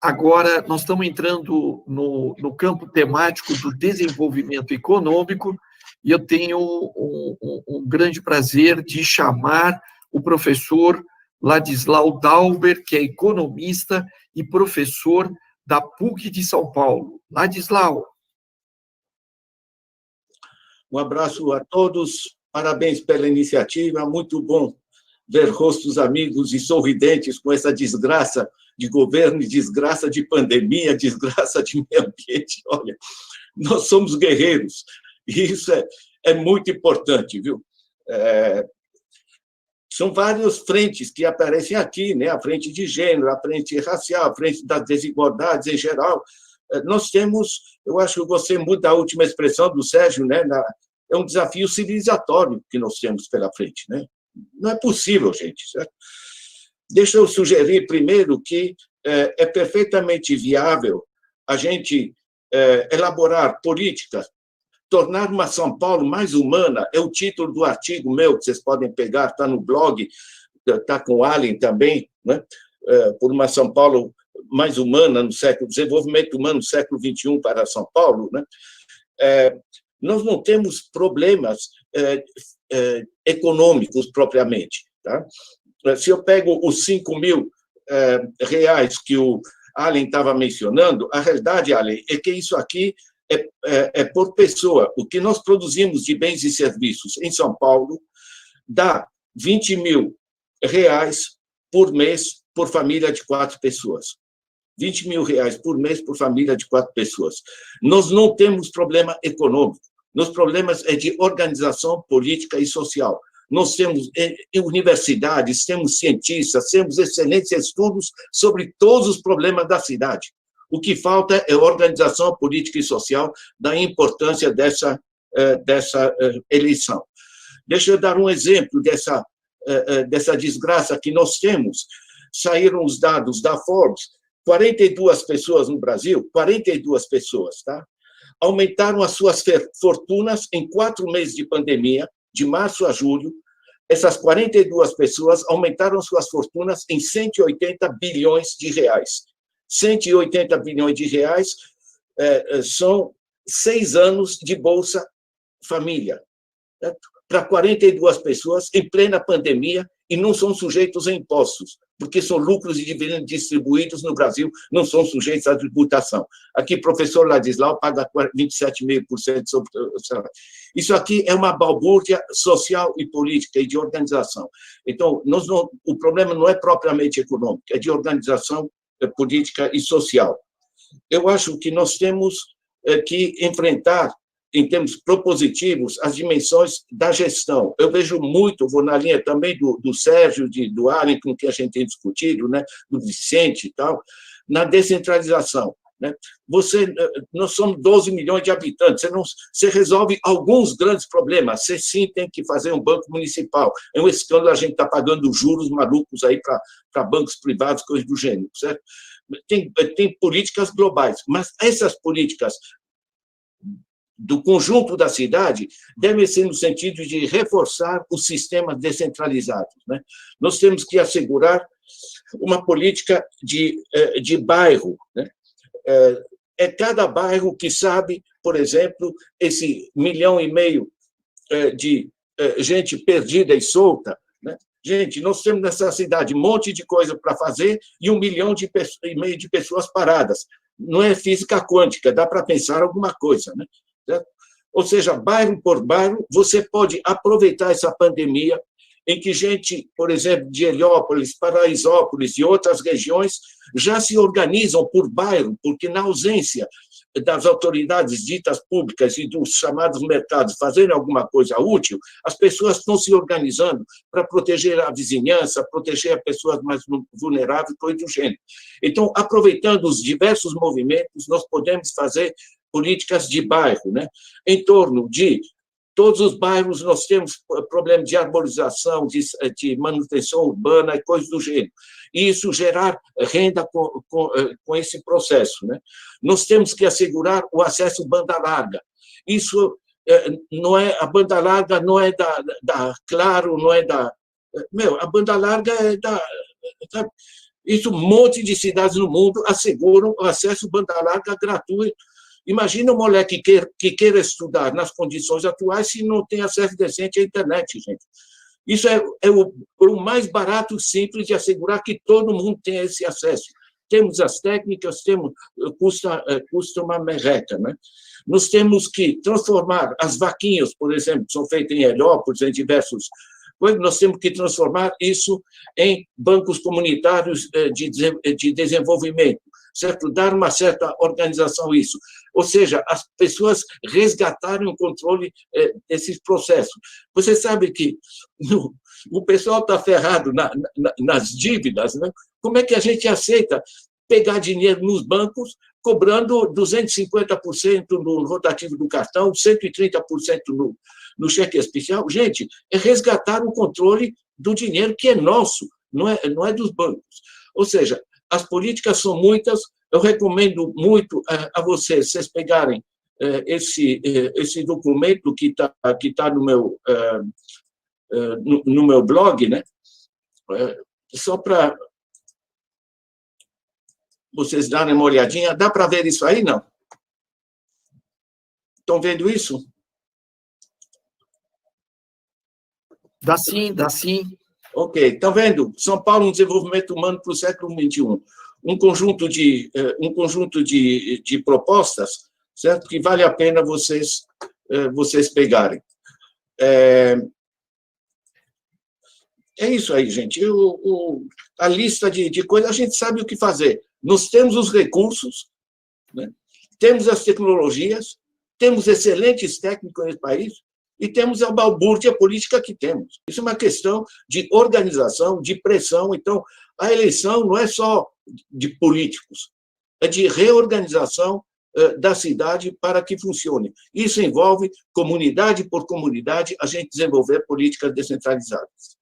Agora, nós estamos entrando no campo temático do desenvolvimento econômico e eu tenho um grande prazer de chamar o professor Ladislau Dauber, que é economista e professor da PUC de São Paulo. Ladislau. Um abraço a todos, parabéns pela iniciativa, muito bom ver rostos amigos e sorridentes com essa desgraça de governo, desgraça de pandemia, desgraça de meio ambiente. Olha, nós somos guerreiros, e isso é muito importante, viu? São várias frentes que aparecem aqui, né? A frente de gênero, a frente racial, a frente das desigualdades em geral. Nós temos, eu acho que eu gostei muito da última expressão do Sérgio, né? É um desafio civilizatório que nós temos pela frente, né? Não é possível, gente, certo? Deixa eu sugerir primeiro que é perfeitamente viável a gente elaborar políticas, tornar uma São Paulo mais humana, é o título do artigo meu, que vocês podem pegar, está no blog, está com o Allen também, né? Por uma São Paulo mais humana no século, desenvolvimento humano no século XXI para São Paulo, né? Nós não temos problemas econômicos propriamente, tá? Se eu pego os 5 mil reais que o Allen estava mencionando, a realidade, Allen, é que isso aqui é por pessoa. O que nós produzimos de bens e serviços em São Paulo dá 20 mil reais por mês por família de 4 pessoas. 20 mil reais por mês por família de 4 pessoas. Nós não temos problema econômico. Nos problemas é de organização política e social. Nós temos universidades, temos cientistas, temos excelentes estudos sobre todos os problemas da cidade. O que falta é organização política e social, da importância dessa eleição. Deixa eu dar um exemplo dessa desgraça que nós temos. Saíram os dados da Forbes, 42 pessoas no Brasil, 42 pessoas, tá? Aumentaram as suas fortunas em 4 meses de pandemia, de março a julho. Essas 42 pessoas aumentaram suas fortunas em 180 bilhões de reais. 180 bilhões de reais são 6 anos de Bolsa Família, certo? Para 42 pessoas em plena pandemia e não são sujeitos a impostos, porque são lucros e dividendos distribuídos no Brasil, não são sujeitos à tributação. Aqui, professor Ladislau paga 27,5% sobre o salário. Isso aqui é uma balbúrdia social e política e de organização. Então, o problema não é propriamente econômico, é de organização política e social. Eu acho que nós temos que enfrentar, em termos propositivos, as dimensões da gestão. Eu vejo muito, vou na linha também do Sérgio, do Allen, com que a gente tem discutido, né, do Vicente e tal, na descentralização. Né? Nós somos 12 milhões de habitantes, você resolve alguns grandes problemas, você sim tem que fazer um banco municipal. É um escândalo a gente estar pagando juros malucos aí para bancos privados, coisas do gênero, certo? Tem políticas globais, mas essas políticas do conjunto da cidade devem ser no sentido de reforçar os sistemas descentralizados, né? Nós temos que assegurar uma política de bairro, né? É cada bairro que sabe, por exemplo, esse 1,5 milhão de gente perdida e solta, né? Gente, nós temos nessa cidade um monte de coisa para fazer e 1,5 milhão de pessoas paradas. Não é física quântica, dá para pensar alguma coisa, né? Certo? Ou seja, bairro por bairro, você pode aproveitar essa pandemia em que gente, por exemplo, de Heliópolis, Paraisópolis e outras regiões já se organizam por bairro, porque na ausência das autoridades ditas públicas e dos chamados mercados fazerem alguma coisa útil, as pessoas estão se organizando para proteger a vizinhança, proteger as pessoas mais vulneráveis, coisa do gênero. Então, aproveitando os diversos movimentos, nós podemos fazer políticas de bairro, né? Em torno de todos os bairros, nós temos problema de arborização, de manutenção urbana e coisas do gênero. E isso gerar renda com esse processo, né? Nós temos que assegurar o acesso banda larga. Isso não é, a banda larga não é da Claro, não é da... a banda larga é da... Isso, um monte de cidades no mundo asseguram o acesso banda larga gratuito. Imagina um moleque que queira estudar nas condições atuais se não tem acesso decente à internet, gente. Isso é o mais barato e simples de assegurar que todo mundo tenha esse acesso. Temos as técnicas, custa uma merreca, né? Nós temos que transformar as vaquinhas, por exemplo, que são feitas em Heliópolis, em diversos coisas, nós temos que transformar isso em bancos comunitários de desenvolvimento, certo? Dar uma certa organização a isso. Ou seja, as pessoas resgatarem o controle desses processos. Você sabe que o pessoal está ferrado nas dívidas, né? Como é que a gente aceita pegar dinheiro nos bancos, cobrando 250% no rotativo do cartão, 130% no cheque especial? Gente, é resgatar o controle do dinheiro que é nosso, não é dos bancos. Ou seja, as políticas são muitas. Eu recomendo muito a vocês pegarem esse documento que tá no meu blog, né? Só para vocês darem uma olhadinha. Dá para ver isso aí, não? Estão vendo isso? Dá sim, dá sim. Ok, estão vendo? São Paulo, um desenvolvimento humano para o século XXI. Um conjunto de propostas, certo? Que vale a pena vocês pegarem. É isso aí, gente. A lista de coisas, a gente sabe o que fazer. Nós temos os recursos, né? Temos as tecnologias, temos excelentes técnicos nesse país e temos a balbúrdia política que temos. Isso é uma questão de organização, de pressão. Então, a eleição não é só de políticos, é de reorganização da cidade para que funcione. Isso envolve, comunidade por comunidade, a gente desenvolver políticas descentralizadas.